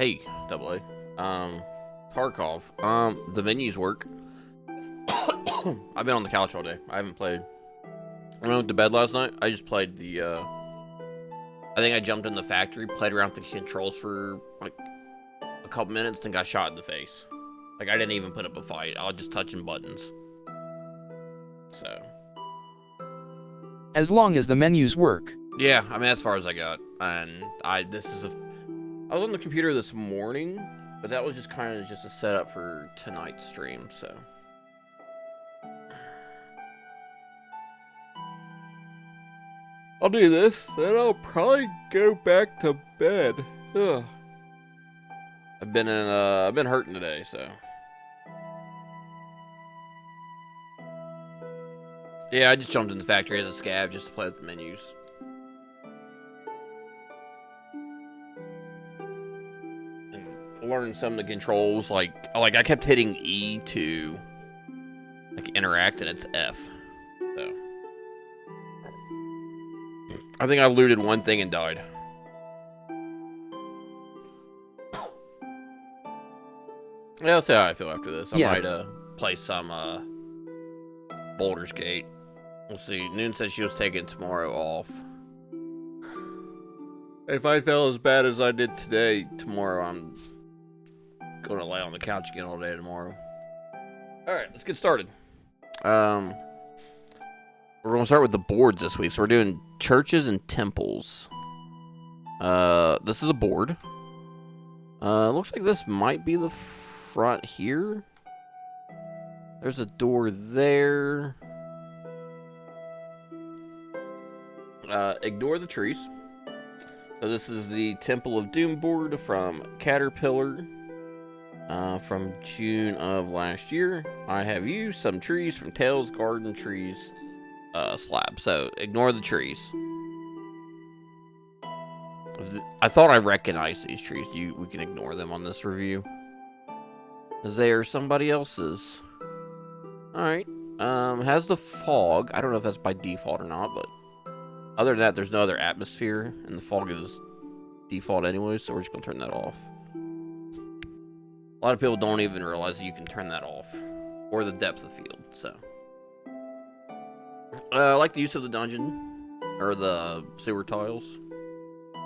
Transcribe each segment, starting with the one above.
Hey, double A. Tarkov. The menus work. I've been on the couch all day. I haven't played. I went to bed last night. I just played the, I think I jumped in the factory, played around with the controls for, like, a couple minutes, then got shot in the face. Like, I didn't even put up a fight. I was just touching buttons. So. As long as the menus work. Yeah, I mean, as far as I got. And I was on the computer this morning, but that was just kind of just a setup for tonight's stream, so. I'll do this, then I'll probably go back to bed. Ugh. I've been hurting today, so. Yeah, I just jumped in the factory as a scav just to play with the menus. And learn some of the controls, like I kept hitting E to like interact, and it's F. So I think I looted one thing and died. Yeah, I'll see how I feel after this. I might play some Baldur's Gate. We'll see. Noon said she was taking tomorrow off. If I felt as bad as I did today, tomorrow I'm going to lay on the couch again all day tomorrow. Alright, let's get started. We're going to start with the boards this week. So we're doing churches and temples. This is a board. Looks like this might be the front here. There's a door there. Ignore the trees. So this is the Temple of Doom board from Caterpillar. From June of last year. I have used some trees from Tales Garden Trees Slabs. So ignore the trees. I thought I recognized these trees. We can ignore them on this review, as they are somebody else's. Alright. Has the fog. I don't know if that's by default or not, but other than that, there's no other atmosphere, and the fog is default anyway, so we're just going to turn that off. A lot of people don't even realize that you can turn that off, or the depth of field, so. I like the use of the dungeon, or the sewer tiles.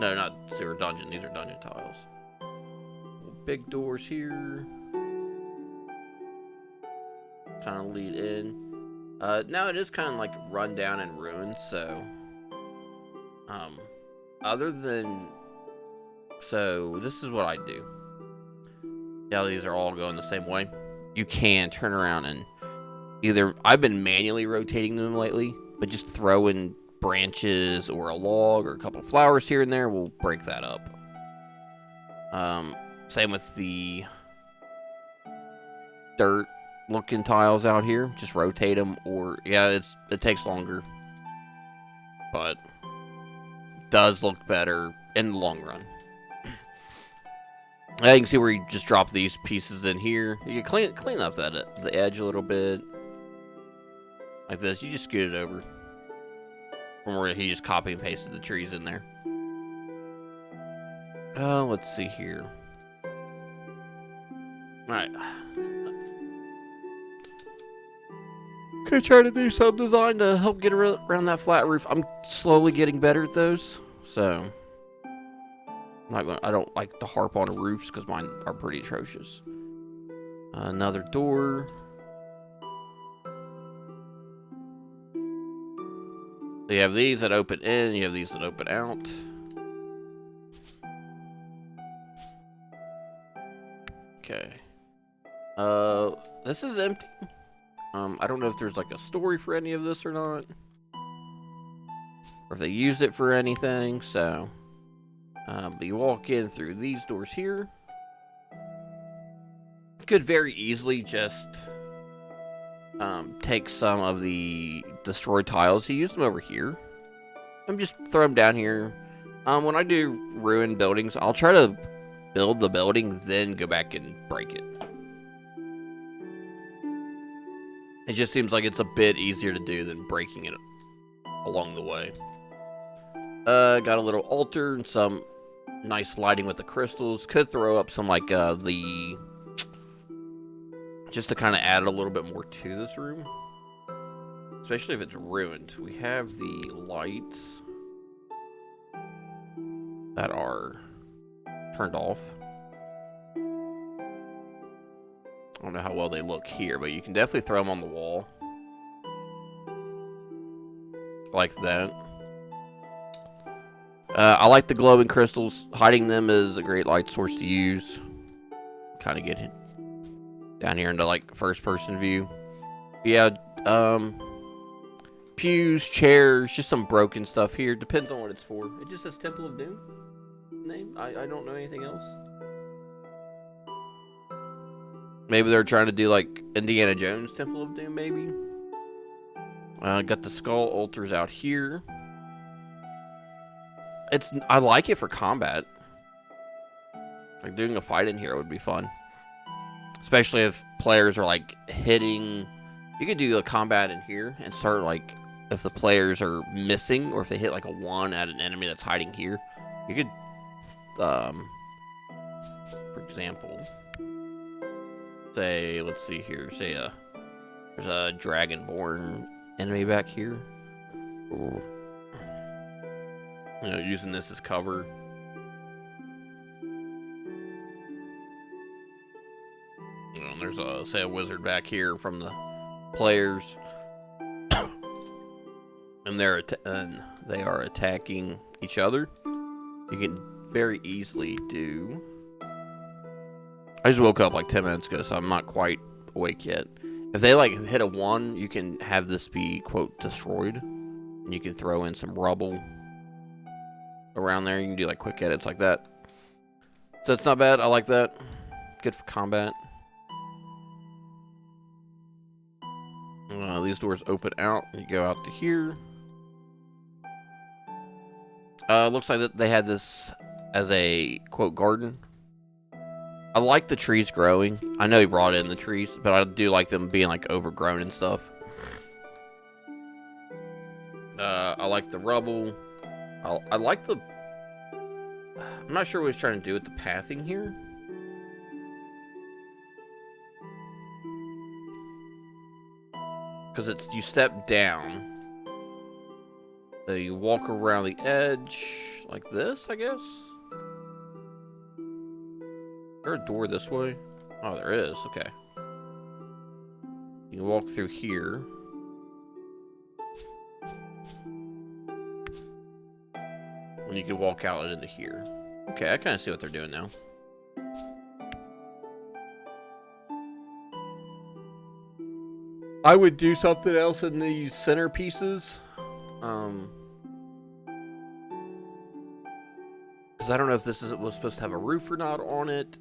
No, not sewer dungeon, these are dungeon tiles. Big doors here. Kind of lead in. Now it is kind of like run down and ruined, so other than, so this is what I do. Yeah, these are all going the same way. You can turn around and either, I've been manually rotating them lately, but just throw in branches or a log or a couple of flowers here and there will break that up. Same with the dirt looking tiles out here, just rotate them, or yeah, it takes longer, but does look better in the long run. You can see where you just drop these pieces in here. You can clean up the edge a little bit, like this. You just scoot it over from where he just copy and pasted the trees in there. Let's see here. All right. Could try to do some design to help get around that flat roof. I'm slowly getting better at those, so I don't like to harp on roofs because mine are pretty atrocious. Another door. So you have these that open in, you have these that open out. Okay. This is empty. I don't know if there's like a story for any of this or not, or if they used it for anything, so, but you walk in through these doors here. Could very easily just, take some of the destroyed tiles. You use them over here. Just throw them down here. When I do ruined buildings, I'll try to build the building, then go back and break it. It just seems like it's a bit easier to do than breaking it along the way. Got a little altar and some nice lighting with the crystals. Could throw up some like just to kind of add a little bit more to this room, especially if it's ruined. We have the lights that are turned off. I don't know how well they look here, but you can definitely throw them on the wall like that. I like the glowing crystals. Hiding them is a great light source to use. Kind of get it down here into like first person view. Yeah, pews, chairs, just some broken stuff here. Depends on what it's for. It just says Temple of Doom name. I don't know anything else. Maybe they're trying to do like Indiana Jones Temple of Doom, maybe. Got the skull altars out here. I like it for combat. Like doing a fight in here would be fun. Especially if players are like hitting. You could do a combat in here and start like if the players are missing or if they hit like a 1 at an enemy that's hiding here. You could, for example, say, let's see here, say there's a dragonborn enemy back here. Ooh. You know, using this as cover. And there's say a wizard back here from the players, and they are attacking each other. You can very easily do. I just woke up like 10 minutes ago, so I'm not quite awake yet. If they like hit a 1, you can have this be quote destroyed, and you can throw in some rubble around there. You can do like quick edits like that. So it's not bad. I like that. Good for combat. These doors open out. You go out to here. Looks like that they had this as a quote garden. I like the trees growing. I know he brought in the trees, but I do like them being like overgrown and stuff. I like the rubble. I like the. I'm not sure what he's trying to do with the pathing here. Because it's you step down. So you walk around the edge like this, I guess. Is there a door this way? Oh, there is. Okay. You can walk through here. And you can walk out into here. Okay, I kind of see what they're doing now. I would do something else in these centerpieces. Because I don't know if this was supposed to have a roof or not on it.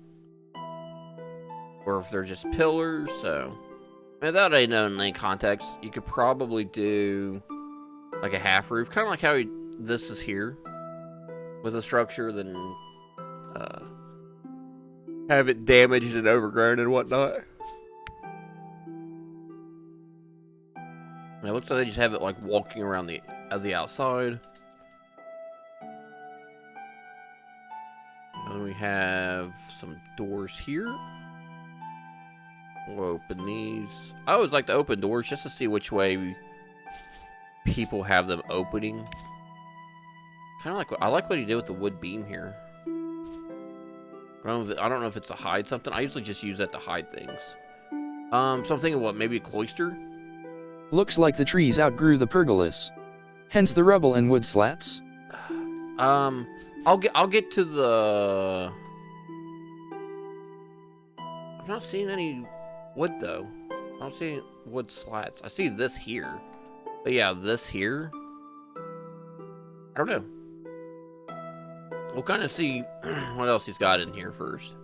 Or if they're just pillars, so. Without any known any context, you could probably do like a half roof. Kind of like how this is here. With a structure, then have it damaged and overgrown and whatnot. And it looks like they just have it like walking around the outside. And then we have some doors here. We'll open these. I always like to open doors just to see which way people have them opening. Kind of like I like what he did with the wood beam here. I don't know if it's to hide something. I usually just use that to hide things. So I'm thinking, what, maybe a cloister? Looks like the trees outgrew the pergolas. Hence the rubble and wood slats. I'll get to the. I'm not seeing any wood though. I don't see wood slats. I see this here, but yeah, this here. I don't know. We'll kind of see what else he's got in here first.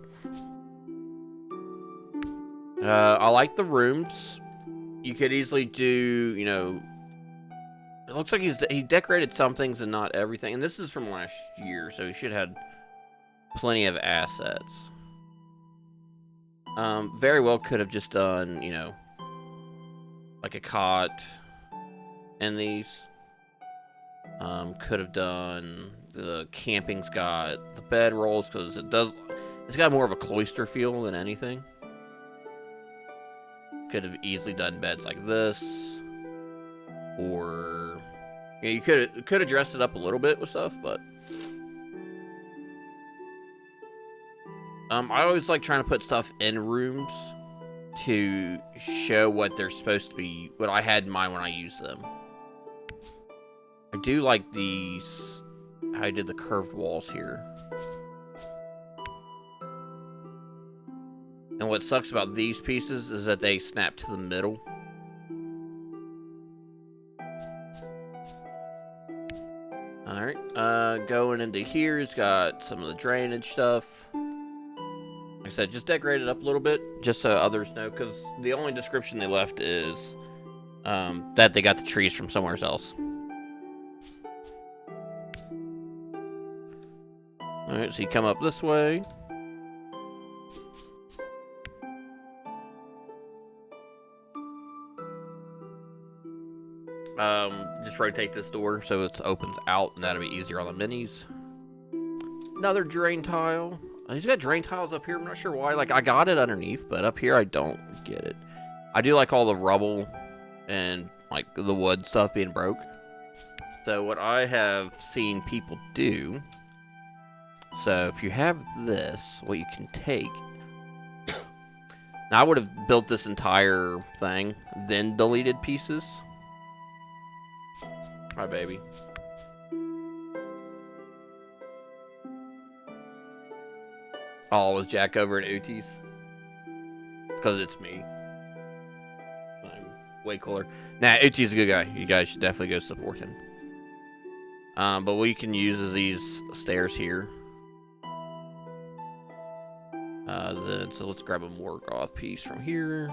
I like the rooms. You could easily do, you know, it looks like he decorated some things and not everything. And this is from last year, so he should have had plenty of assets. Very well could have just done, you know, like a cot in these. Could have done The camping's got the bed rolls because it's got more of a cloister feel than anything. Could have easily done beds like this, or you could have dressed it up a little bit with stuff, but I always like trying to put stuff in rooms to show what they're supposed to be, what I had in mind when I used them. I do like these, how I did the curved walls here. And what sucks about these pieces is that they snap to the middle. Alright, going into here, it's got some of the drainage stuff. Like I said, just decorate it up a little bit, just so others know, because the only description they left is that they got the trees from somewhere else. Alright, so you come up this way. Just rotate this door so it opens out, and that'll be easier on the minis. Another drain tile. He's got drain tiles up here. I'm not sure why. Like, I got it underneath, but up here I don't get it. I do like all the rubble and like the wood stuff being broke. So what I have seen people do, so if you have this, what you can take. Now I would have built this entire thing, then deleted pieces. Hi, baby. Oh, was Jack over at Uti's? Because it's me. I'm way cooler. Nah, Uti's a good guy. You guys should definitely go support him. But what you can use is these stairs here. So let's grab a Morgoth piece from here.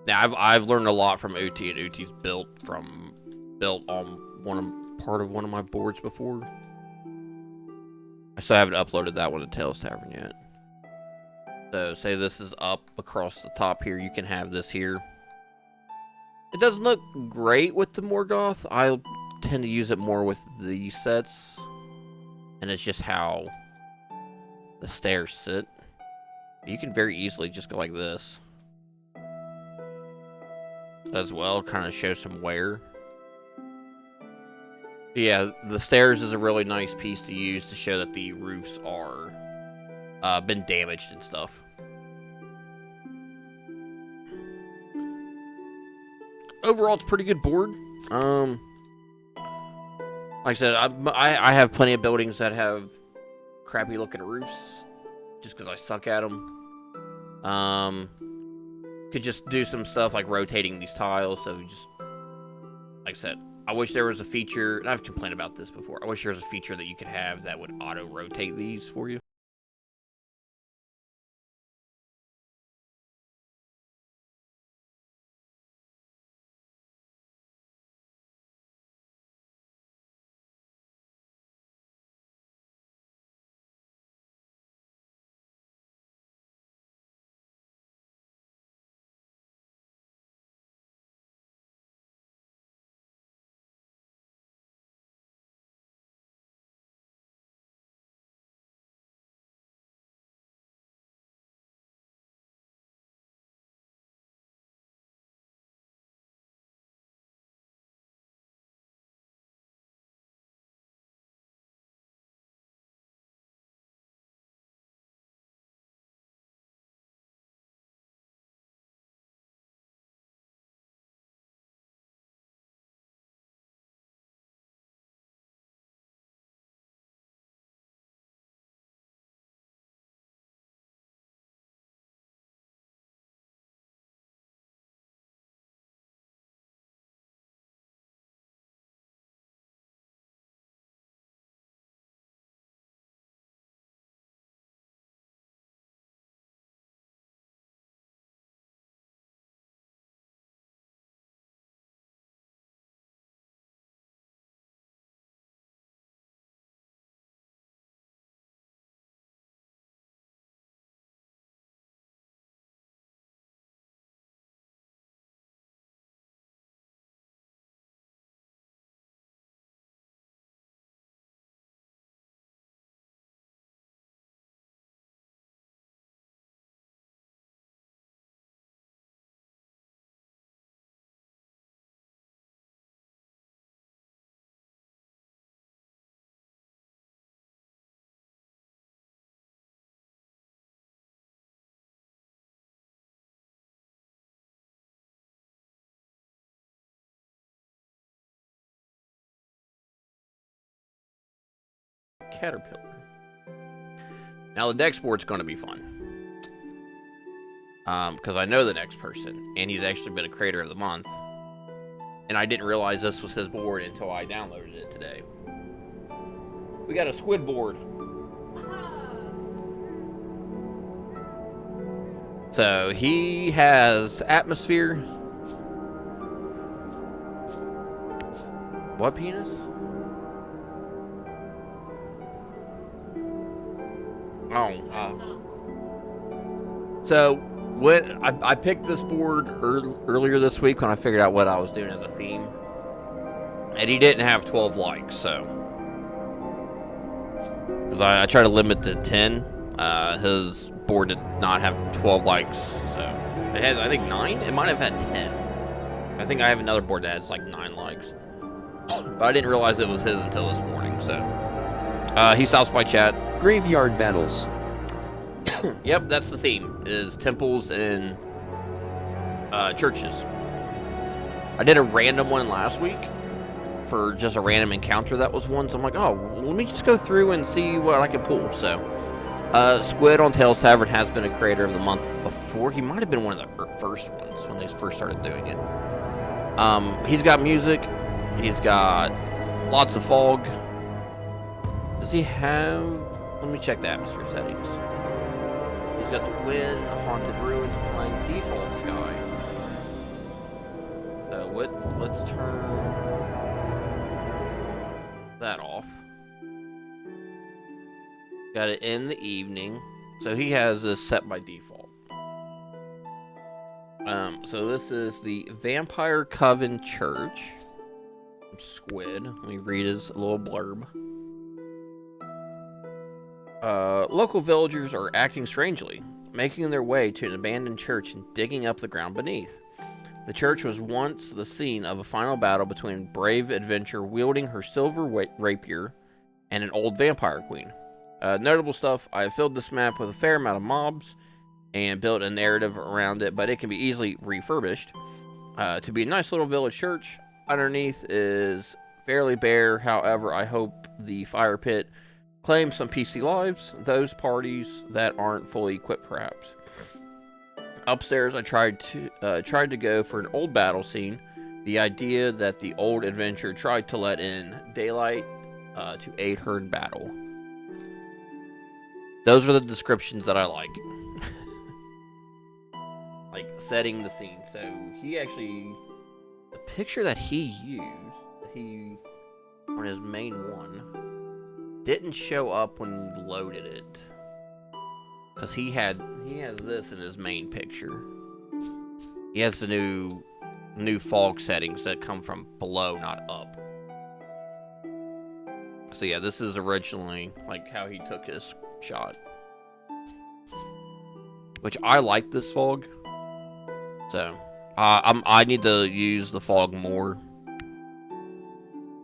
Now I've learned a lot from Uti, and Uti's built on part of one of my boards before. I still haven't uploaded that one to Tales Tavern yet. So say this is up across the top here, you can have this here. It doesn't look great with the Morgoth. I tend to use it more with these sets, and it's just how the stairs sit. You can very easily just go like this as well, kind of show some wear. But yeah, the stairs is a really nice piece to use to show that the roofs are been damaged and stuff. Overall, it's a pretty good board. Like I said, I have plenty of buildings that have crappy looking roofs, just because I suck at them. Could just do some stuff like rotating these tiles. So just, like I said, I wish there was a feature, and I've complained about this before. I wish there was a feature that you could have that would auto rotate these for you. caterpillar. Now the next board's going to be fun. Because I know the next person, and he's actually been a creator of the month. And I didn't realize this was his board until I downloaded it today. We got a squid board. So he has atmosphere. What penis? So when I picked this board earlier this week when I figured out what I was doing as a theme, and he didn't have 12 likes, so because I tried to limit to 10, his board did not have 12 likes, so it had, I think, 9. It might have had 10. I think I have another board that has like 9 likes, but I didn't realize it was his until this morning. So he stops by chat. Graveyard battles. Yep, that's the theme, is temples and churches. I did a random one last week for just a random encounter that was one, so I'm like, oh, well, let me just go through and see what I can pull. So Squid on Tales Tavern has been a creator of the month before. He might have been one of the first ones when they first started doing it. He's got music. He's got lots of fog. Does he have... Let me check the atmosphere settings. He's got the wind, the haunted ruins playing default sky. So let's turn that off. Got it in the evening. So he has this set by default. So this is the Vampire Coven Church. Squid. Let me read his little blurb. Local villagers are acting strangely, making their way to an abandoned church and digging up the ground beneath. The church was once the scene of a final battle between a brave adventurer wielding her silver rapier and an old vampire queen. Notable stuff, I have filled this map with a fair amount of mobs and built a narrative around it, but it can be easily refurbished to be a nice little village church. Underneath is fairly bare, however, I hope the fire pit claims some PC lives, those parties that aren't fully equipped perhaps. Upstairs, I tried to go for an old battle scene, the idea that the old adventurer tried to let in daylight to aid her in battle. Those are the descriptions that I like. Like setting the scene. So he actually, the picture that he used, on his main one, didn't show up when he loaded it. Because he has this in his main picture. He has the new fog settings that come from below, not up. So yeah, this is originally like how he took his shot. Which I like this fog. So I need to use the fog more.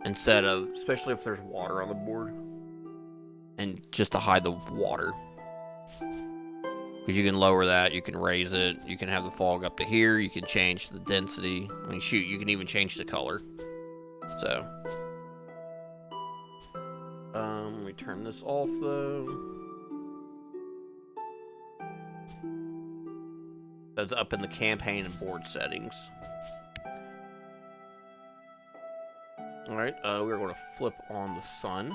Instead of, especially if there's water on the board. And just to hide the water. Because you can lower that, you can raise it, you can have the fog up to here, you can change the density. I mean, shoot, you can even change the color. So. Let me turn this off, though. That's up in the campaign and board settings. Alright, we're going to flip on the sun.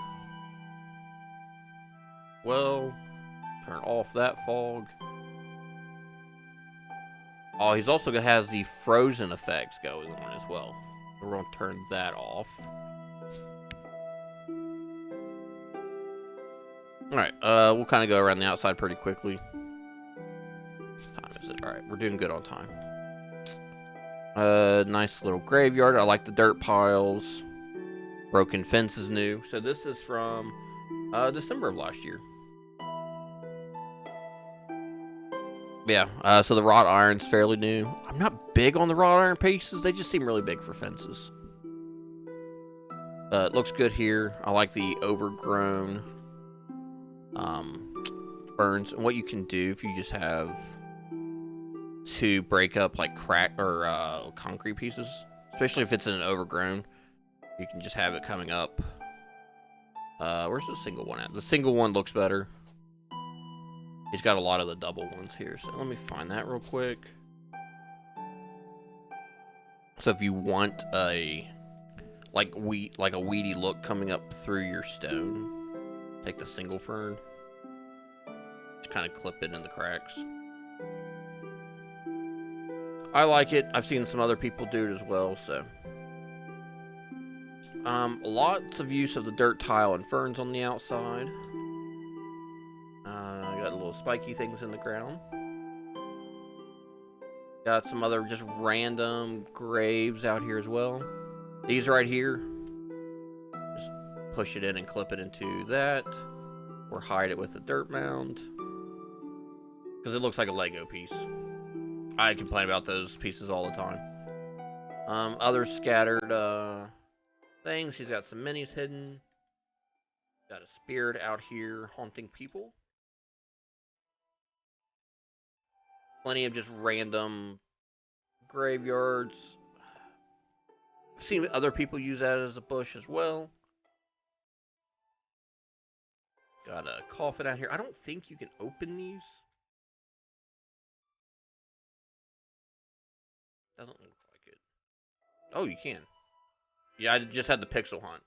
Well, turn off that fog. Oh, he's also has the frozen effects going on as well. We're going to turn that off. Alright, we'll kind of go around the outside pretty quickly. What time is it? Alright, we're doing good on time. Nice little graveyard. I like the dirt piles. Broken fence is new. So this is from December of last year. Yeah, so the wrought iron's fairly new. I'm not big on the wrought iron pieces. They just seem really big for fences. It looks good here. I like the overgrown ferns. And what you can do if you just have to break up like crack or concrete pieces, especially if it's an overgrown, you can just have it coming up Where's the single one at? The single one looks better. He's got a lot of the double ones here, so let me find that real quick. So if you want a like a weedy look coming up through your stone, take the single fern. Just kind of clip it in the cracks. I like it. I've seen some other people do it as well, so. Lots of use of the dirt tile and ferns on the outside. Got little spiky things in the ground. Got some other just random graves out here as well. These right here. Just push it in and clip it into that. Or hide it with a dirt mound. Because it looks like a Lego piece. I complain about those pieces all the time. Other scattered things. He's got some minis hidden. Got a spirit out here haunting people. Plenty of just random graveyards. I've seen other people use that as a bush as well. Got a coffin out here. I don't think you can open these. Doesn't look like it. Oh, you can. Yeah, I just had the pixel hunt.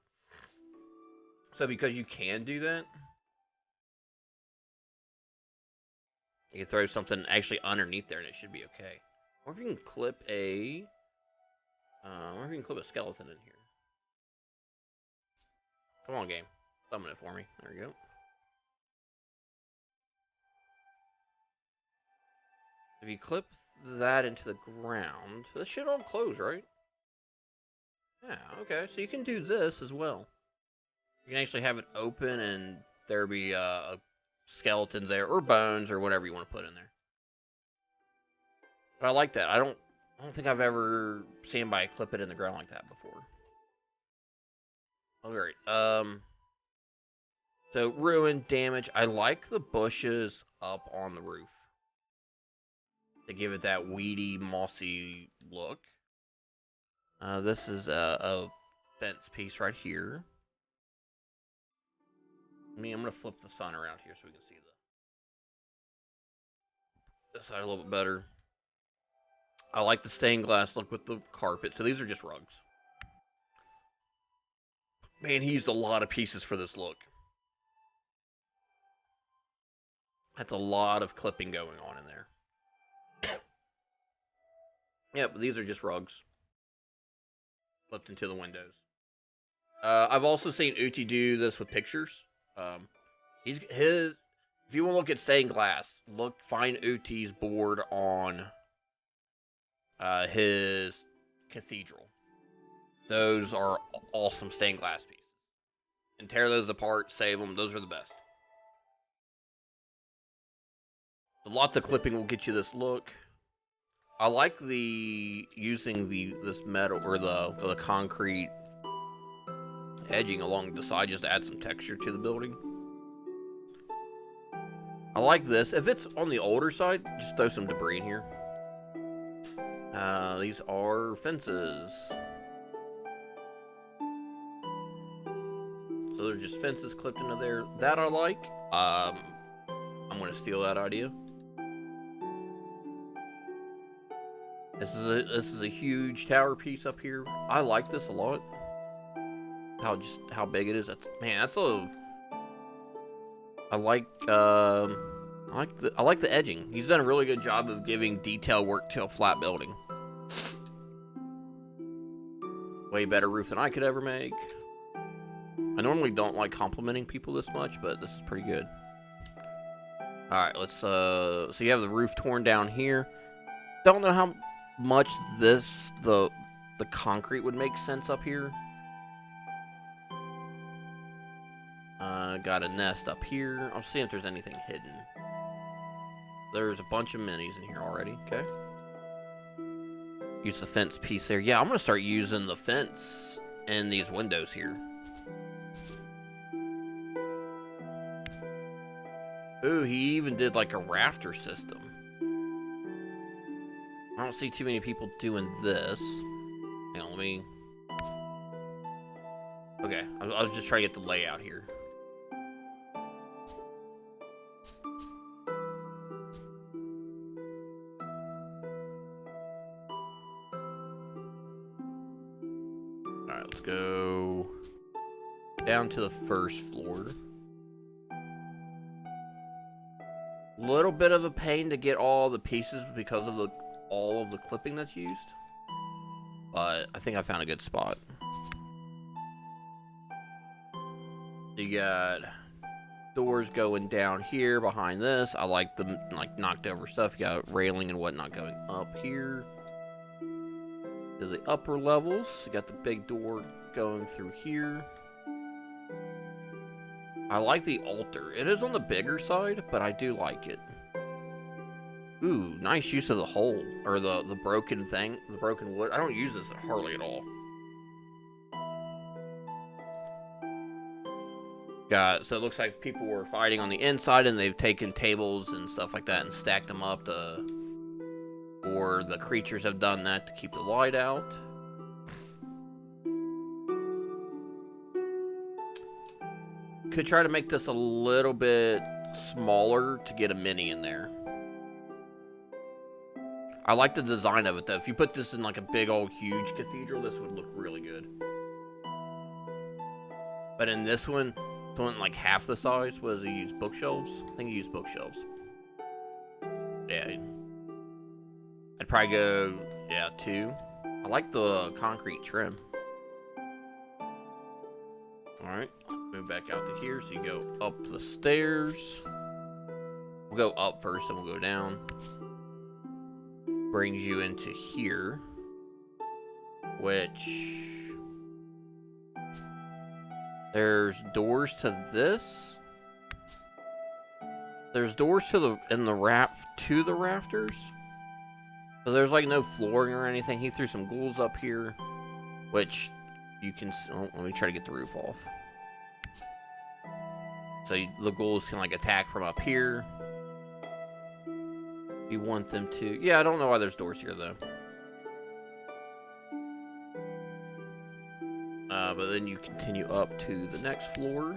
So because you can do that, you can throw something actually underneath there and it should be okay. Or if you can clip a skeleton in here. Come on, game. Summon it for me. There we go. If you clip that into the ground, this should all close, right? Yeah, okay. So you can do this as well. You can actually have it open and there be skeletons there, or bones, or whatever you want to put in there. But I like that. I don't think I've ever seen anybody clip it in the ground like that before. Alright, so ruin, damage. I like the bushes up on the roof. To give it that weedy, mossy look. This is a fence piece right here. I'm going to flip the sun around here so we can see this side a little bit better. I like the stained glass look with the carpet. So these are just rugs. Man, he used a lot of pieces for this look. That's a lot of clipping going on in there. Yeah, but these are just rugs. Flipped into the windows. I've also seen Uti do this with pictures. If you want to look at stained glass, find Uti's board on his cathedral. Those are awesome stained glass pieces. And tear those apart, save them. Those are the best. So lots of clipping will get you this look. I like using this metal or the concrete edging along the side just to add some texture to the building. I like this. If it's on the older side, just throw some debris in here. These are fences. So they're just fences clipped into there. That I like. I'm going to steal that idea. This is a huge tower piece up here. I like this a lot. How big it is. I like the edging. He's done a really good job of giving detail work to a flat building. Way better roof than I could ever make. I normally don't like complimenting people this much, but this is pretty good. Alright, let's so you have the roof torn down here. Don't know how much the concrete would make sense up here. Got a nest up here. I'll see if there's anything hidden. There's a bunch of minis in here already. Okay. Use the fence piece there. Yeah, I'm going to start using the fence in these windows here. Ooh, he even did like a rafter system. I don't see too many people doing this. Hang on, let me... Okay, I was just trying to get the layout here. Alright, let's go down to the first floor. Little bit of a pain to get all the pieces because of all of the clipping that's used. But I think I found a good spot. You got doors going down here behind this. I like the knocked over stuff. You got railing and whatnot going up here to the upper levels. You got the big door going through here. I like the altar. It is on the bigger side, but I do like it. Ooh, nice use of the hole or the broken thing, the broken wood. I don't use this hardly at all. So it looks like people were fighting on the inside and they've taken tables and stuff like that and stacked them up or the creatures have done that to keep the light out. Could try to make this a little bit smaller to get a mini in there. I like the design of it though. If you put this in like a big old huge cathedral, this would look really good. But in this one, like half the size. What does he use? Bookshelves? I think he used bookshelves. Yeah. I'd probably go, 2. I like the concrete trim. Alright, let's move back out to here. So you go up the stairs. We'll go up first, and we'll go down. Brings you into here. Which... There's doors to this. There's doors to the rafters. So there's like no flooring or anything. He threw some ghouls up here, which you can. Oh, let me try to get the roof off. So the ghouls can like attack from up here. You want them to? Yeah, I don't know why there's doors here though. But then you continue up to the next floor.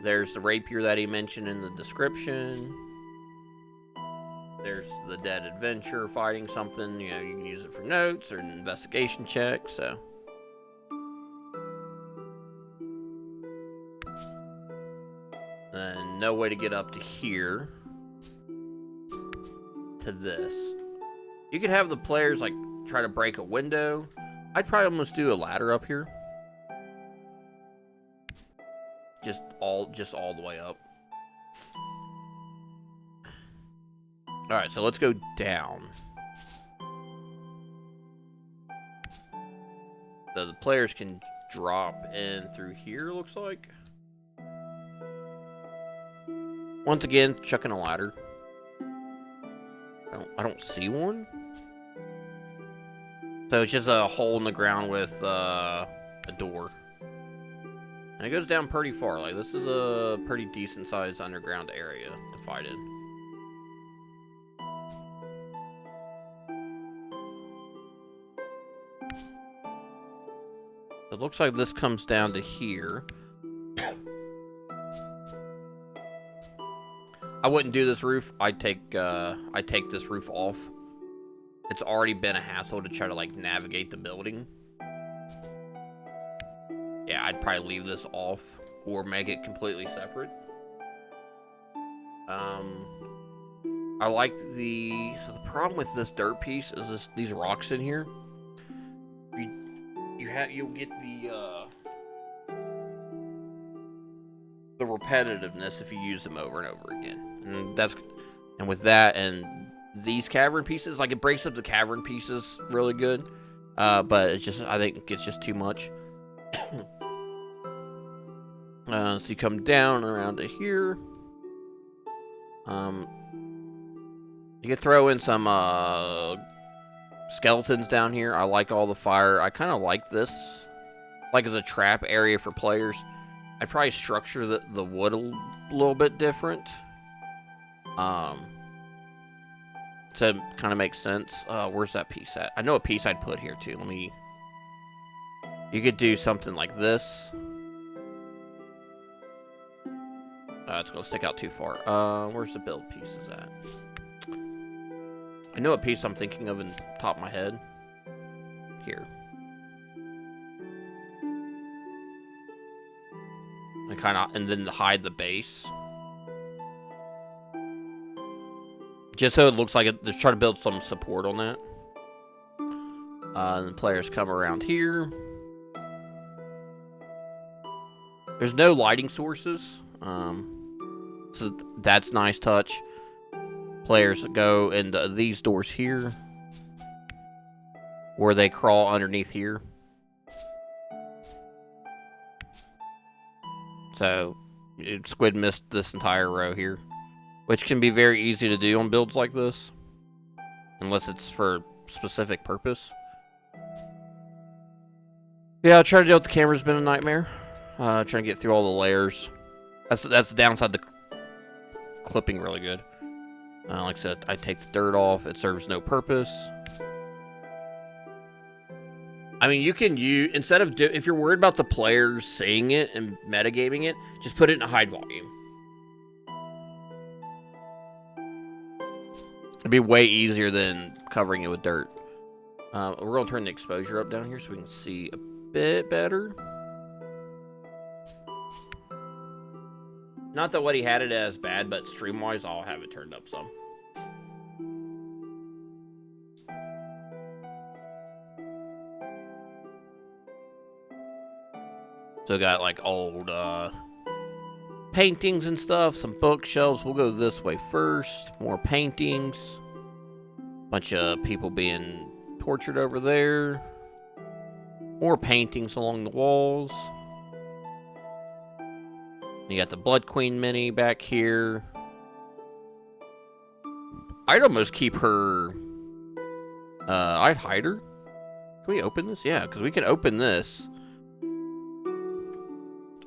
There's the rapier that he mentioned in the description. There's the dead adventurer fighting something. You know, you can use it for notes or an investigation check, so. And no way to get up to here. To this. You could have the players, like, try to break a window. I'd probably almost do a ladder up here. Just all the way up. Alright, so let's go down. So the players can drop in through here, looks like. Once again, chucking a ladder. I don't see one. So it's just a hole in the ground with a door. And it goes down pretty far. Like, this is a pretty decent sized underground area to fight in. It looks like this comes down to here. I wouldn't do this roof. I'd take this roof off. It's already been a hassle to try to like navigate the building. Yeah, I'd probably leave this off or make it completely separate. I like so the problem with this dirt piece is these rocks in here. You'll get the repetitiveness if you use them over and over again. And with that and these cavern pieces, like, it breaks up the cavern pieces really good. But it's just, I think it's just too much. So you come down around to here. You can throw in some skeletons down here. I like all the fire. I kind of like this, like, as a trap area for players. I'd probably structure the wood a little bit different. To kind of make sense. Where's that piece at? I know a piece I'd put here too. You could do something like this. It's gonna stick out too far. Where's the build pieces at? I know what piece I'm thinking of in the top of my head. Here. And then hide the base. Just so it looks like it. Just try to build some support on that. And the players come around here. There's no lighting sources. So that's nice touch. Players go into these doors here. Where they crawl underneath here. So, Squid missed this entire row here. Which can be very easy to do on builds like this. Unless it's for a specific purpose. Yeah, trying to deal with the camera's been a nightmare. Trying to get through all the layers. That's the downside to clipping really good. Like I said, I take the dirt off. It serves no purpose. I mean, you can use, instead of, if you're worried about the players seeing it and metagaming it, just put it in a hide volume. It'd be way easier than covering it with dirt. We're going to turn the exposure up down here so we can see a bit better. Not that what he had it as bad, but stream-wise, I'll have it turned up some. So got like old paintings and stuff, some bookshelves. We'll go this way first. More paintings. Bunch of people being tortured over there. More paintings along the walls. You got the Blood Queen mini back here. I'd almost keep her. I'd hide her. Can we open this? Yeah, because we can open this.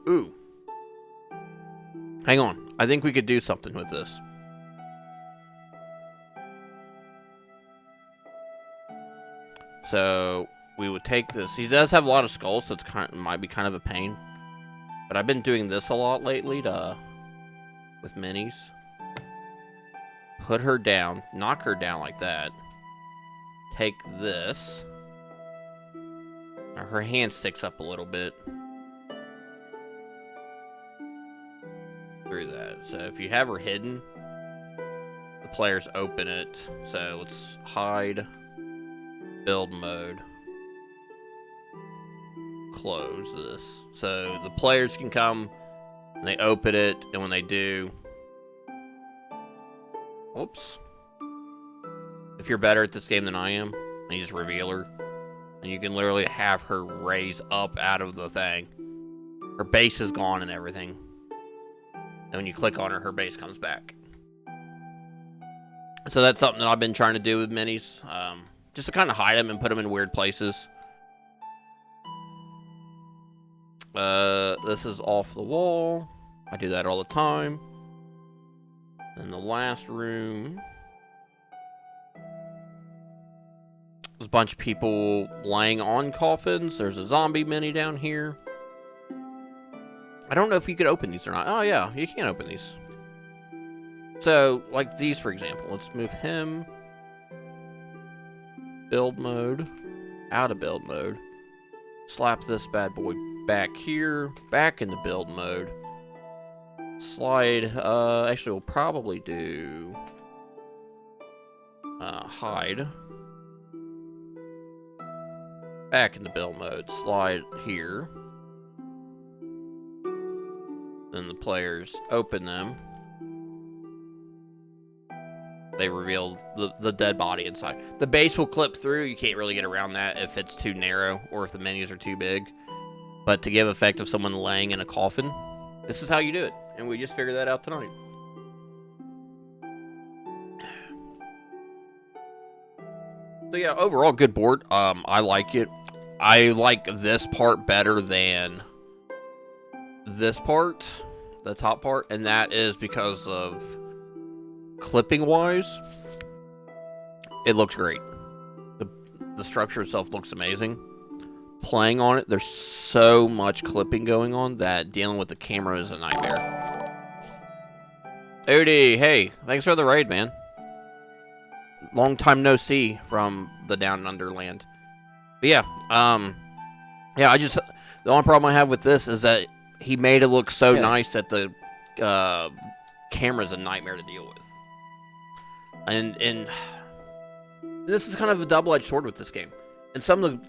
Ooh. Hang on. I think we could do something with this. So we would take this. He does have a lot of skulls, so it might be kind of a pain. But I've been doing this a lot lately with minis. Put her down. Knock her down like that. Take this. Her hand sticks up a little bit. Through that. So if you have her hidden, the players open it. So let's hide. Build mode. Close this. So the players can come and they open it, and when they do, whoops. If you're better at this game than I am, you just reveal her. And you can literally have her raise up out of the thing. Her base is gone and everything. And when you click on her, her base comes back. So that's something that I've been trying to do with minis. Just to kind of hide them and put them in weird places. This is off the wall. I do that all the time. And the last room. There's a bunch of people laying on coffins. There's a zombie mini down here. I don't know if you could open these or not. Oh, yeah, you can open these. So, like these, for example. Let's move him. Build mode. Out of build mode. Slap this bad boy back here. Back into build mode. Slide. Actually, we'll probably do... hide. Back into build mode. Slide here. Then the players open them. They reveal the dead body inside. The base will clip through. You can't really get around that if it's too narrow or if the menus are too big. But to give effect of someone laying in a coffin, this is how you do it. And we just figured that out tonight. So yeah, overall good board. I like it. I like this part better than this part, the top part, and that is because of clipping wise, it looks great. The structure itself looks amazing. Playing on it, there's so much clipping going on that dealing with the camera is a nightmare. Odie, hey, thanks for the raid, man. long time no see from the Down and Under land. But yeah, the only problem I have with this is that he made it look so nice that the camera's a nightmare to deal with. And this is kind of a double-edged sword with this game. And some of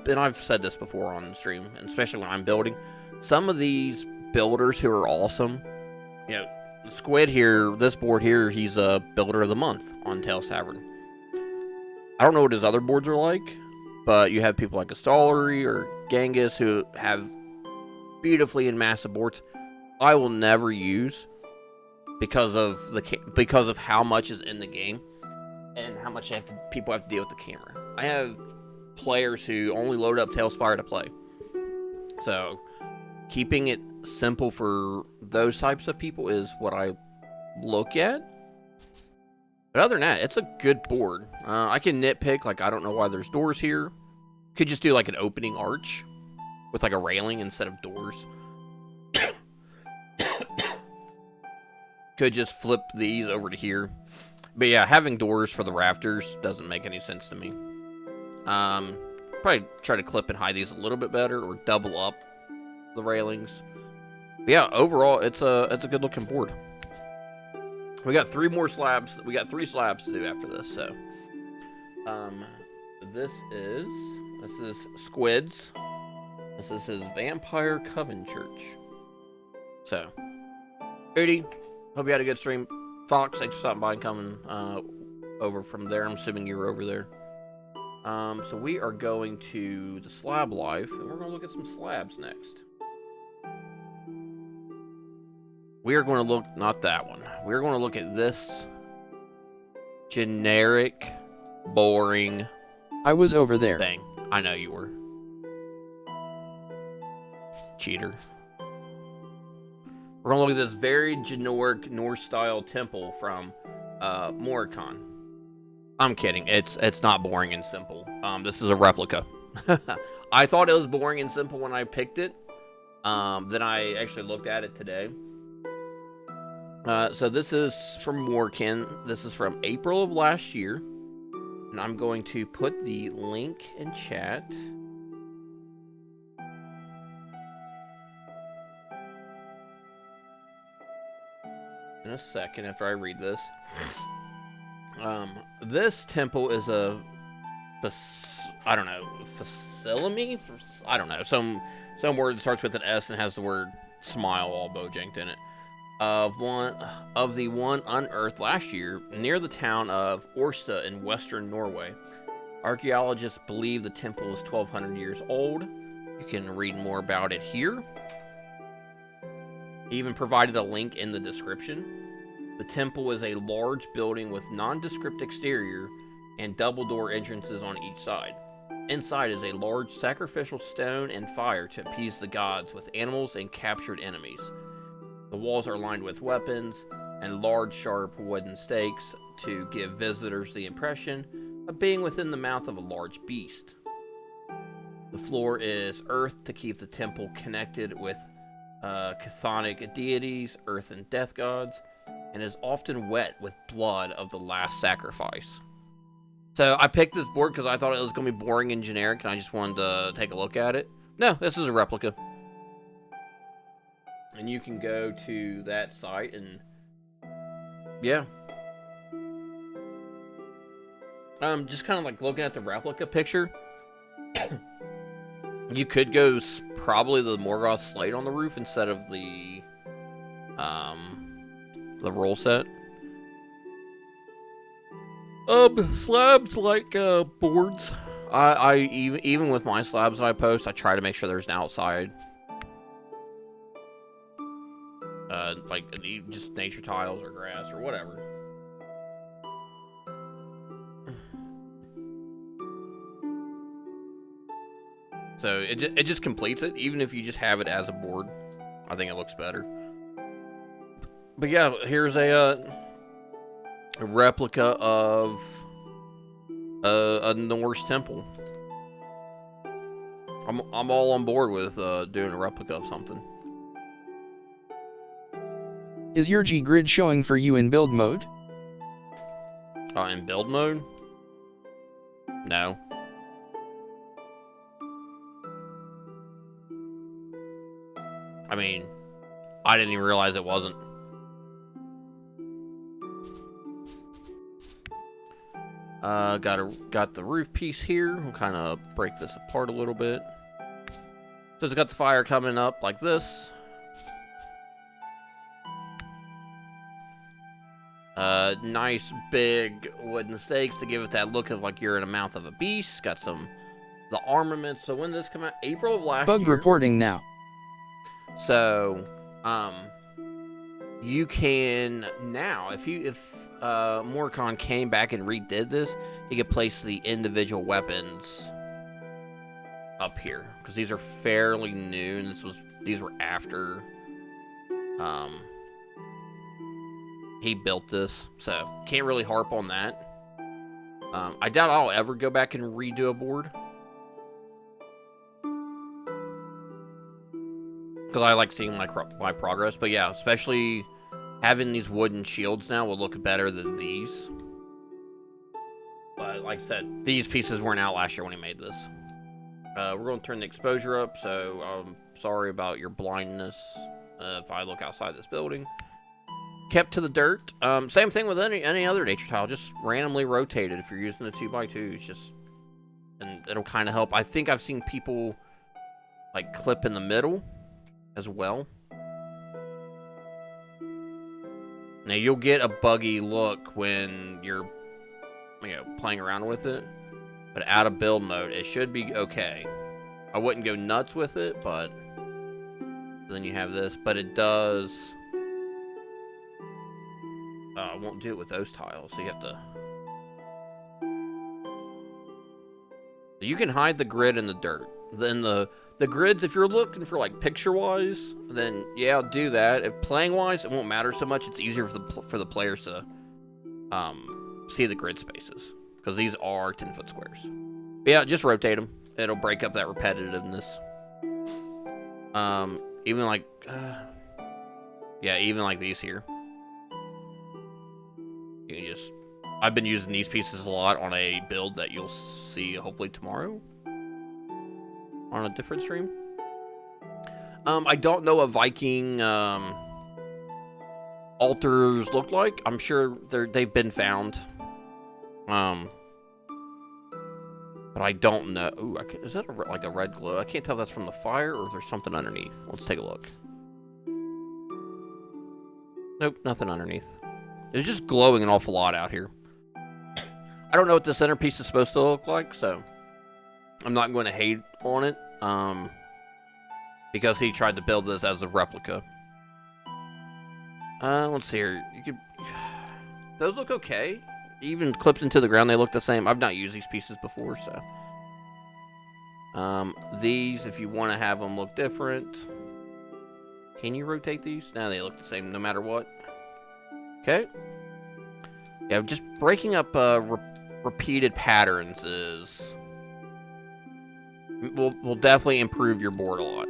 and I've said this before on the stream, and especially when I'm building, some of these builders who are awesome, you know, Squid here, this board here, he's a builder of the month on Tales Tavern. I don't know what his other boards are like, but you have people like Astolari or Genghis who have beautifully and massive boards I will never use because of how much is in the game and how much people have to deal with the camera. I have players who only load up Tailspire to play. So keeping it simple for those types of people is what I look at. But other than that, it's a good board. I can nitpick, like, I don't know why there's doors here. Could just do like an opening arch with like a railing instead of doors. Could just flip these over to here. But yeah, having doors for the rafters doesn't make any sense to me. Probably try to clip and hide these a little bit better or double up the railings. But yeah, overall, it's a good looking board. We got 3 more slabs. We got 3 slabs to do after this. So, this is Squid's. This is his Vampire Coven Church. So, Rudy, hope you had a good stream. Fox, thanks for stopping by and coming over from there. I'm assuming you're over there. So we are going to the Slab Life, and we're going to look at some slabs next. We are going to look, not that one. We're going to look at this generic, boring I was over there. thing. I know you were. Cheater. We're going to look at this very generic Norse-style temple from Moricon. I'm kidding. It's not boring and simple. This is a replica. I thought it was boring and simple when I picked it. Then I actually looked at it today. So this is from Moricon. This is from April of last year. And I'm going to put the link in chat. In a second after I read this. This temple is a I don't know, facility? I don't know, some word that starts with an S and has the word smile all bojanked in it. Of the one unearthed last year near the town of Orsta in western Norway. Archaeologists believe the temple is 1,200 years old. You can read more about it here. He even provided a link in the description. The temple is a large building with nondescript exterior and double door entrances on each side. Inside is a large sacrificial stone and fire to appease the gods with animals and captured enemies. The walls are lined with weapons and large sharp wooden stakes to give visitors the impression of being within the mouth of a large beast. The floor is earth to keep the temple connected with chthonic deities, earth and death gods, and is often wet with blood of the last sacrifice. So I picked this board because I thought it was going to be boring and generic, and I just wanted to take a look at it. No, this is a replica. And you can go to that site and, yeah. Just kind of like looking at the replica picture. You could go probably the Morgoth slate on the roof instead of the roll set. Slabs like boards. I even with my slabs that I post, I try to make sure there's an outside. Like just nature tiles or grass or whatever. So it just completes it, even if you just have it as a board. I think it looks better. But yeah, here's a replica of a Norse temple. I'm all on board with doing a replica of something. Is your G grid showing for you in build mode? In build mode? No. I mean, I didn't even realize it wasn't. Got the roof piece here. We'll kind of break this apart a little bit. So it's got the fire coming up like this. Nice big wooden stakes to give it that look of like you're in the mouth of a beast. Got the armaments. So when did this come out? April of last year. Bug reporting now. So, you can now, if Morcon came back and redid this, he could place the individual weapons up here because these are fairly new, and these were after he built this, so can't really harp on that. I doubt I'll ever go back and redo a board because I like seeing my progress. But yeah, especially having these wooden shields now will look better than these. But like I said, these pieces weren't out last year when he made this. We're going to turn the exposure up, so I'm sorry about your blindness if I look outside this building. Kept to the dirt. Same thing with any other nature tile. Just randomly rotated if you're using the 2x2s. And it'll kind of help. I think I've seen people like clip in the middle as well. Now you'll get a buggy look when you're playing around with it, but out of build mode it should be okay. I wouldn't go nuts with it, but then you have this, but it does. I won't do it with those tiles, so you have to. You can hide the grid in the dirt. Then the grids, if you're looking for like picture-wise, then yeah, I'll do that. If playing-wise, it won't matter so much. It's easier for the players to see the grid spaces because these are 10-foot squares. But yeah, just rotate them. It'll break up that repetitiveness. Even like these here. You can just. I've been using these pieces a lot on a build that you'll see hopefully tomorrow on a different stream. I don't know what Viking altars look like. I'm sure they've been found. But I don't know. Ooh, is that like a red glow? I can't tell if that's from the fire or if there's something underneath. Let's take a look. Nope, nothing underneath. It's just glowing an awful lot out here. I don't know what the centerpiece is supposed to look like, so I'm not going to hate on it. Because he tried to build this as a replica. Let's see here. Those look okay. Even clipped into the ground, they look the same. I've not used these pieces before, so. These, if you want to have them look different. Can you rotate these? No, they look the same no matter what. Okay. Yeah, just breaking up repeated patterns will definitely improve your board a lot.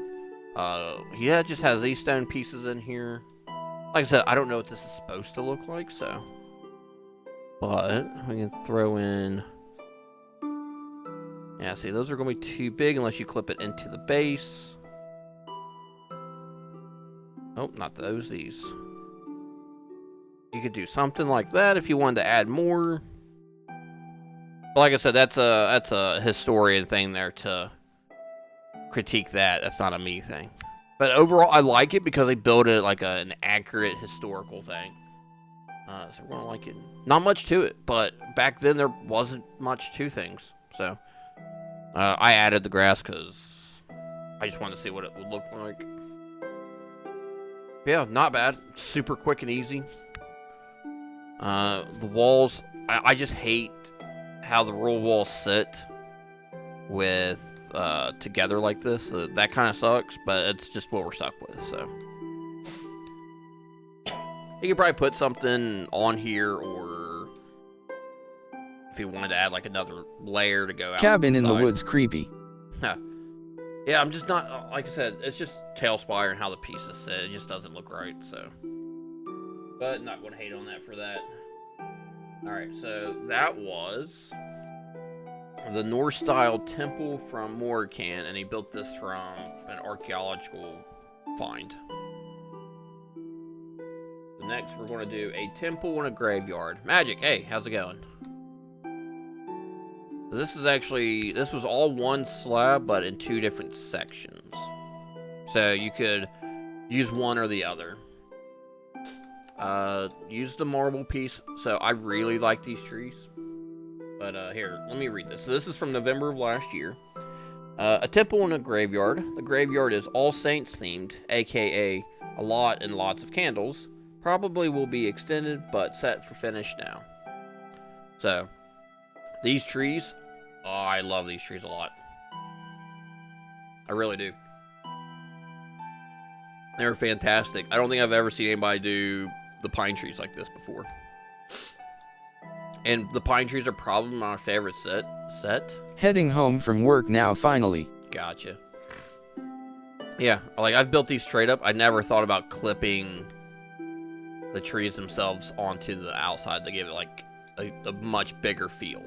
Yeah, it just has these stone pieces in here. Like I said, I don't know what this is supposed to look like, so. But we can throw in. Yeah, see, those are going to be too big unless you clip it into the base. Oh, not those, these. You could do something like that if you wanted to add more. But like I said, that's a historian thing there to critique that. That's not a me thing. But overall, I like it because they build it like an accurate historical thing. So we're going to like it. Not much to it, but back then there wasn't much to things. So I added the grass because I just wanted to see what it would look like. Yeah, not bad. Super quick and easy. The walls, I just hate how the roll walls sit with together like this. That kind of sucks, but it's just what we're stuck with. So you could probably put something on here, or if you wanted to add like another layer to go out. Cabin in the woods, creepy. Yeah, I'm just not, like I said, it's just Tailspire and how the pieces sit. It just doesn't look right, so. But not going to hate on that for that. Alright, so that was the Norse-style temple from Morrican, and he built this from an archaeological find. So next, we're going to do a temple and a graveyard. Magic, hey, how's it going? So this was all one slab, but in 2 different sections. So you could use one or the other. Use the marble piece. So I really like these trees. But here, let me read this. So this is from November of last year. A temple and a graveyard. The graveyard is All Saints themed, aka a lot and lots of candles. Probably will be extended, but set for finish now. So, these trees, oh, I love these trees a lot. I really do. They're fantastic. I don't think I've ever seen anybody do the pine trees like this before. And the pine trees are probably my favorite set. Heading home from work now, finally. Gotcha. Yeah, like I've built these straight up. I never thought about clipping the trees themselves onto the outside to give it like a much bigger feel.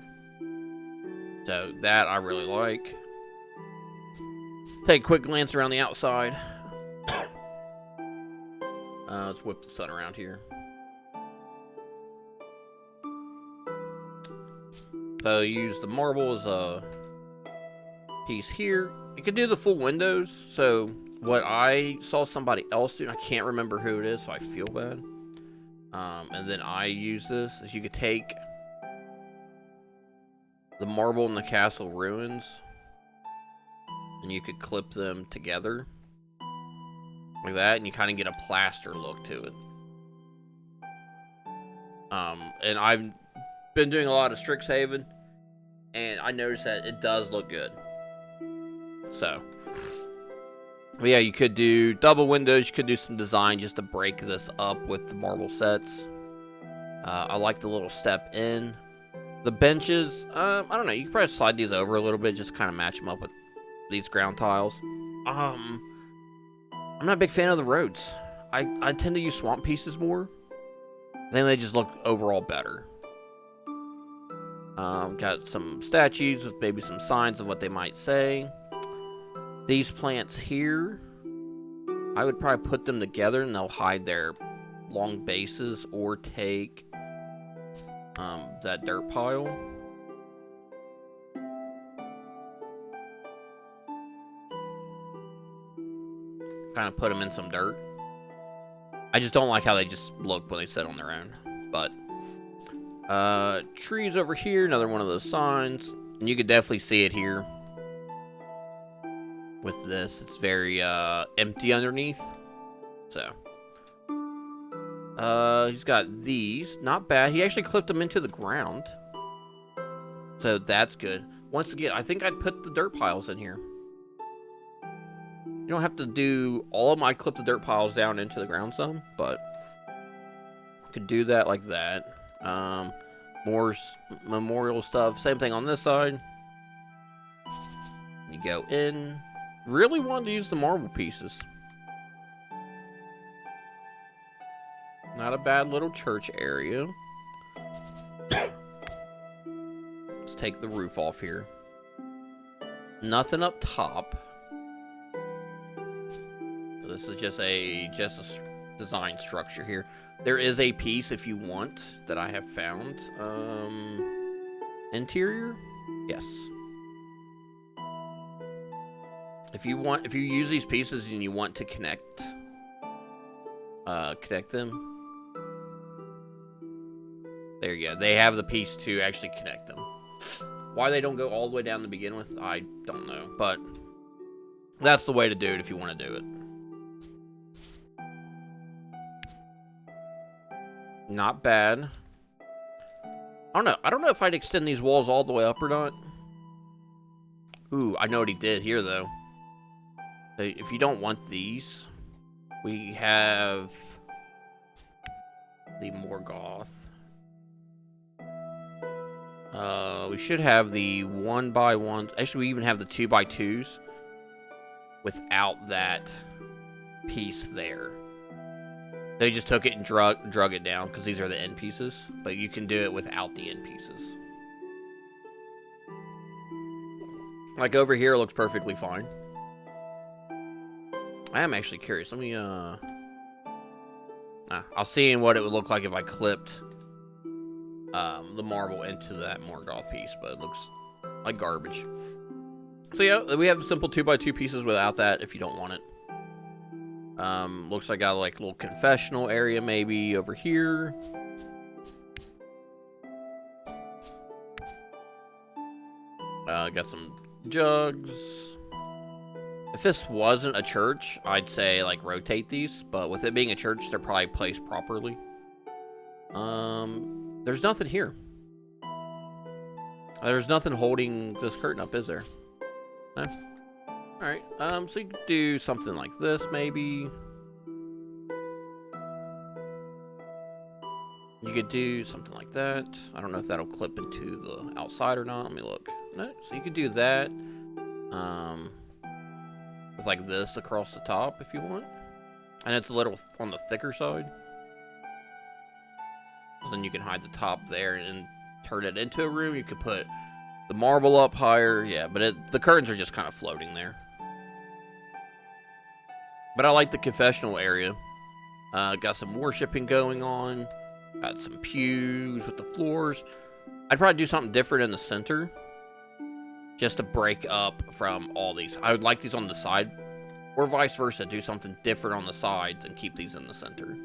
So that I really like. Take a quick glance around the outside. Let's whip the sun around here. So use the marble as a piece here. You could do the full windows. So what I saw somebody else do, I can't remember who it is, so I feel bad. And then I use this, is you could take the marble in the castle ruins and you could clip them together like that, and you kind of get a plaster look to it. And I've been doing a lot of Strixhaven, and I noticed that it does look good. So, but yeah, you could do double windows. You could do some design just to break this up with the marble sets. I like the little step in. The benches, I don't know. You could probably slide these over a little bit, just kind of match them up with these ground tiles. I'm not a big fan of the roads. I tend to use swamp pieces more. I think they just look overall better. Got some statues with maybe some signs of what they might say. These plants here, I would probably put them together and they'll hide their long bases, or take that dirt pile. Kind of put them in some dirt. I just don't like how they just look when they sit on their own. But trees over here, another one of those signs, and you could definitely see it here with this. It's very empty underneath. So he's got these, not bad. He actually clipped them into the ground, so that's good. Once again, I think I'd put the dirt piles in here. You don't have to do all of them. I clip the dirt piles down into the ground some, but you could do that like that. More memorial stuff. Same thing on this side. You go in. Really wanted to use the marble pieces. Not a bad little church area. Let's take the roof off here. Nothing up top. So this is just a design structure here. There is a piece, if you want, that I have found. Interior? Yes. If you use these pieces and you want to connect them. There you go. They have the piece to actually connect them. Why they don't go all the way down to begin with, I don't know. But that's the way to do it if you want to do it. Not bad. I don't know if I'd extend these walls all the way up or not. Ooh, I know what he did here, though. If you don't want these, we have the Morgoth. We should have the 1x1. Actually, we even have the 2x2s without that piece there. They just took it and drug it down because these are the end pieces. But you can do it without the end pieces. Like over here, it looks perfectly fine. I am actually curious. Let me, I'll see what it would look like if I clipped the marble into that Morgoth piece, but it looks like garbage. So yeah, we have simple 2x2 pieces without that if you don't want it. Looks like I got like a little confessional area maybe over here. Got some jugs. If this wasn't a church, I'd say like rotate these, but with it being a church, they're probably placed properly. There's nothing here. There's nothing holding this curtain up, is there? No? Alright, so you could do something like this, maybe. You could do something like that. I don't know if that'll clip into the outside or not. Let me look. No, so you could do that. With like this across the top if you want. And it's a little on the thicker side. So then you can hide the top there and turn it into a room. You could put the marble up higher. Yeah, but the curtains are just kind of floating there. But I like the confessional area. Got some worshiping going on. Got some pews with the floors. I'd probably do something different in the center. Just to break up from all these. I would like these on the side. Or vice versa. Do something different on the sides and keep these in the center.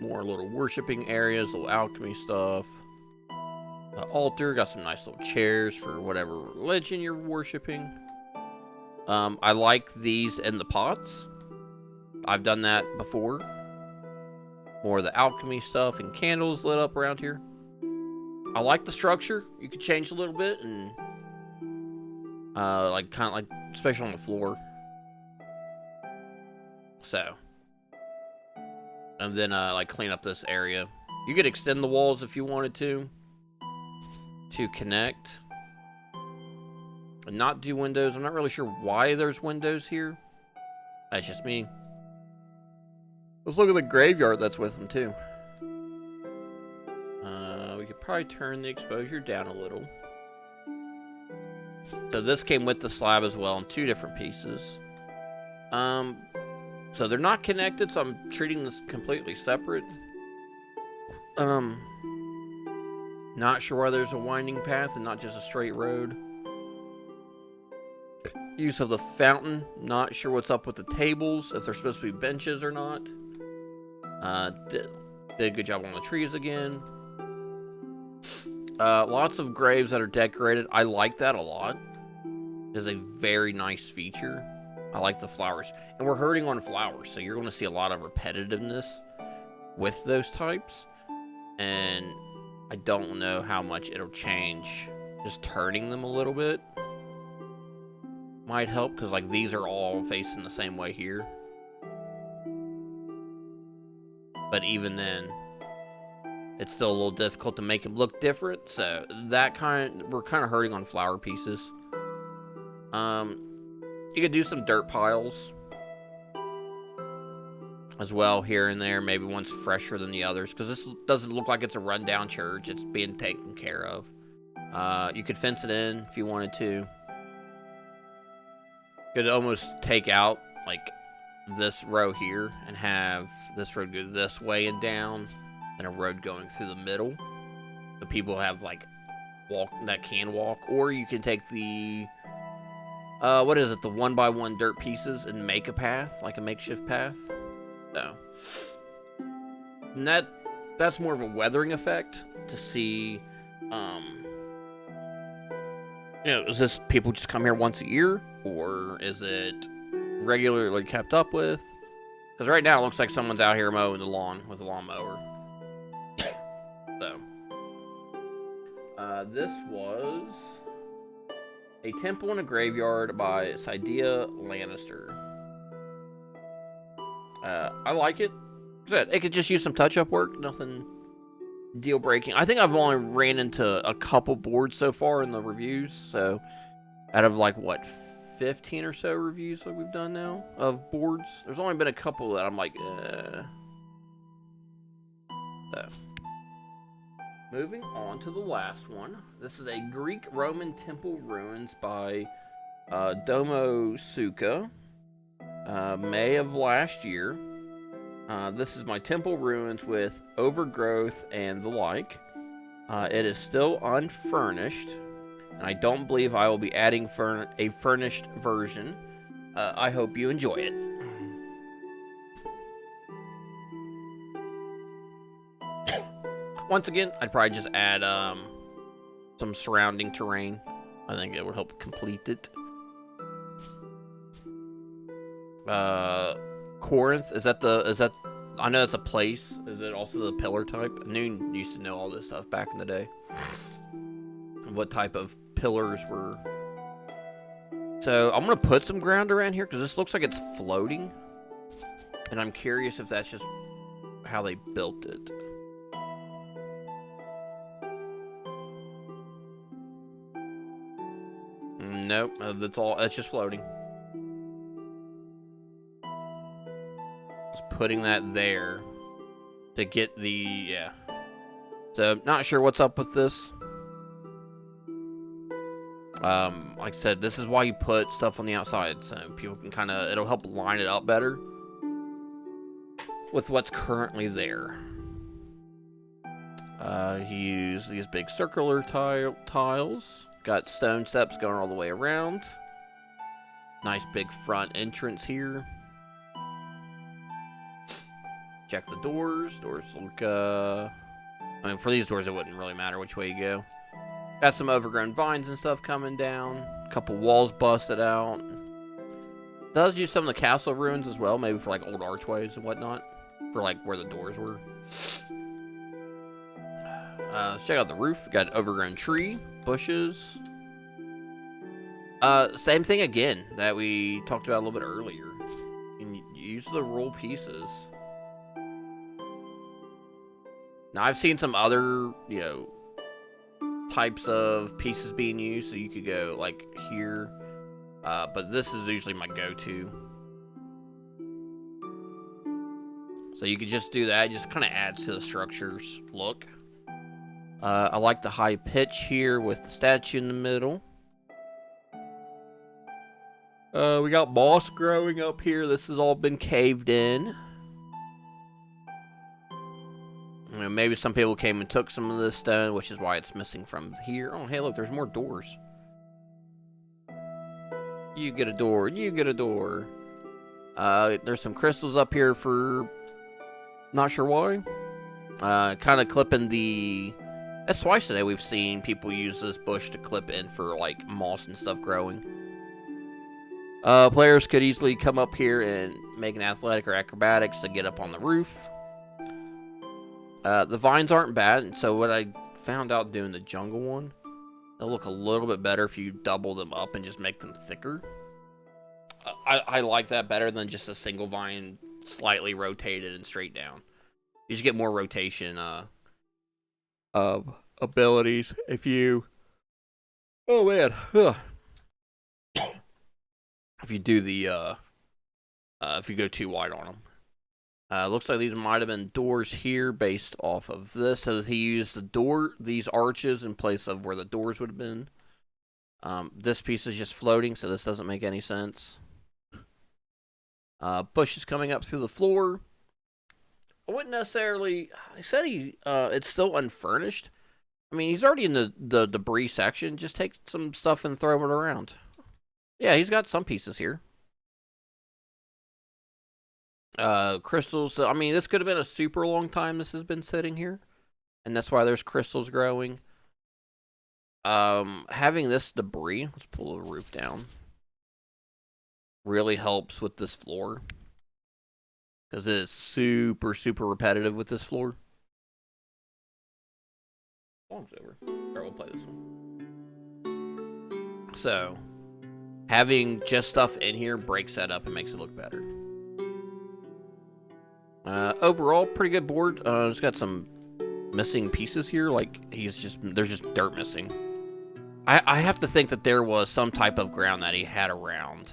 More little worshiping areas. Little alchemy stuff. The altar. Got some nice little chairs for whatever religion you're worshiping. I like these in the pots. I've done that before. More of the alchemy stuff and candles lit up around here. I like the structure. You could change a little bit and like kind of like especially on the floor. So, and then like clean up this area. You could extend the walls if you wanted to connect and not do windows. I'm not really sure why there's windows here. That's just me. Let's look at the graveyard that's with them too. We could probably turn the exposure down a little. So this came with the slab as well in 2 different pieces. So they're not connected, so I'm treating this completely separate. Not sure why there's a winding path and not just a straight road. Use of the fountain. Not sure what's up with the tables, if they're supposed to be benches or not. Did a good job on the trees again. Lots of graves that are decorated. I like that a lot. It is a very nice feature. I like the flowers. And we're hurting on flowers, so you're going to see a lot of repetitiveness with those types. And I don't know how much it'll change. Just turning them a little bit might help, because like these are all facing the same way here. But even then, it's still a little difficult to make them look different. So that we're kind of hurting on flower pieces. You could do some dirt piles as well here and there. Maybe one's fresher than the others, because this doesn't look like it's a rundown church. It's being taken care of. You could fence it in if you wanted to. You could almost take out like this row here and have this road go this way and down, and a road going through the middle. So people have like that can walk, or you can take the what is it, the 1x1 dirt pieces and make a path, like a makeshift path. So, and that's more of a weathering effect to see. Is this people just come here once a year, or is it regularly kept up with? Because right now it looks like someone's out here mowing the lawn with a lawnmower. So, this was A Temple and a Graveyard by Sidea Lannister. I like it. It could just use some touch-up work. Nothing deal-breaking. I think I've only ran into a couple boards so far in the reviews. So, out of like, what, 15 or so reviews that we've done now of boards, there's only been a couple that I'm like, So. moving on to the last one. This is a Greek Roman temple ruins by Domo Suka, May of last year. This is my temple ruins with overgrowth and the like. It is still unfurnished, and I don't believe I will be adding a furnished version. I hope you enjoy it. Once again, I'd probably just add some surrounding terrain. I think it would help complete it. Corinth, is that I know it's a place. Is it also the pillar type? I used to know all this stuff back in the day. What type of pillars were. So I'm gonna put some ground around here because this looks like it's floating. And I'm curious if that's just how they built it. Nope, it's just floating. Just putting that there to get yeah. So, not sure what's up with this. Like I said, this is why you put stuff on the outside, so people can it'll help line it up better with what's currently there. He used these big circular tiles. Got stone steps going all the way around. Nice big front entrance here. Check the doors. Doors look, I mean, for these doors, it wouldn't really matter which way you go. Got some overgrown vines and stuff coming down. A couple walls busted out. Does use some of the castle ruins as well, maybe for like old archways and whatnot. For like where the doors were. Let's check out the roof. Got an overgrown tree, bushes. Same thing again that we talked about a little bit earlier. You can use the roll pieces. Now I've seen some other, types of pieces being used, so you could go like here. But this is usually my go-to. So you could just do that. It just kind of adds to the structure's look. I like the high pitch here with the statue in the middle. We got moss growing up here. This has all been caved in. Maybe some people came and took some of this stone, which is why it's missing from here. Oh, hey, look, there's more doors. You get a door. You get a door. There's some crystals up here for... Not sure why. Kind of clipping the... That's twice today we've seen people use this bush to clip in for, like, moss and stuff growing. Players could easily come up here and make an athletic or acrobatics to get up on the roof. The vines aren't bad, and so what I found out doing the jungle one, they'll look a little bit better if you double them up and just make them thicker. I like that better than just a single vine slightly rotated and straight down. You just get more rotation, abilities if you... Oh, man. Ugh. If you do the, if you go too wide on them. Looks like these might have been doors here based off of this. So he used these arches in place of where the doors would have been. This piece is just floating, so this doesn't make any sense. Bushes coming up through the floor. I wouldn't necessarily... I said it's still unfurnished. I mean, he's already in the debris section. Just take some stuff and throw it around. Yeah, he's got some pieces here. Crystals. So, I mean, this could have been a super long time this has been sitting here. And that's why there's crystals growing. Having this debris... Let's pull the roof down. Really helps with this floor. Because it is super, super repetitive with this floor. Long's over. Alright, we'll play this one. So, having just stuff in here breaks that up and makes it look better. Overall, pretty good board. It's got some missing pieces here. Like, there's just dirt missing. I have to think that there was some type of ground that he had around.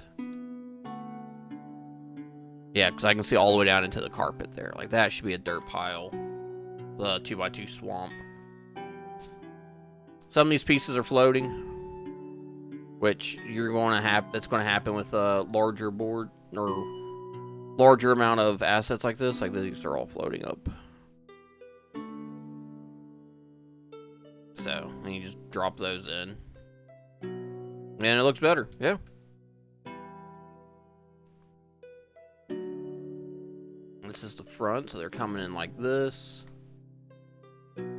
Yeah, because I can see all the way down into the carpet there. Like, that should be a dirt pile. The 2x2 swamp. Some of these pieces are floating, which you're going to that's going to happen with a larger board or larger amount of assets like this. Like these are all floating up. So, and you just drop those in. And it looks better, yeah. This is the front, so they're coming in like this.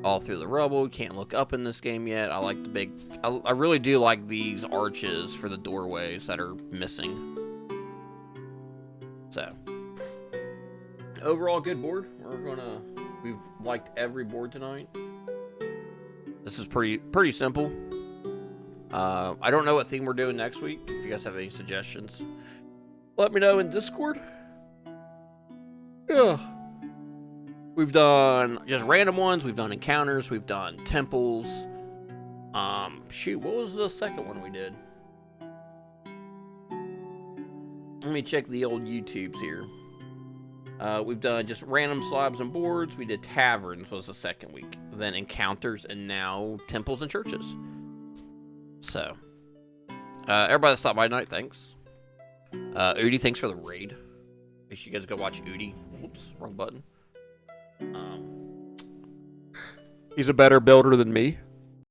All through the rubble. You can't look up in this game yet. I like the big... I really do like these arches for the doorways that are missing. So. Overall, good board. We've liked every board tonight. This is pretty simple. I don't know what theme we're doing next week. If you guys have any suggestions, let me know in Discord. Yeah. We've done just random ones. We've done encounters. We've done temples. Shoot, what was the second one we did? Let me check the old YouTubes here. We've done just random slabs and boards. We did taverns was the second week. Then encounters, and now temples and churches. So, everybody that stopped by tonight, thanks. Udi, thanks for the raid. Make sure you guys go watch Udi. Whoops, wrong button. He's a better builder than me.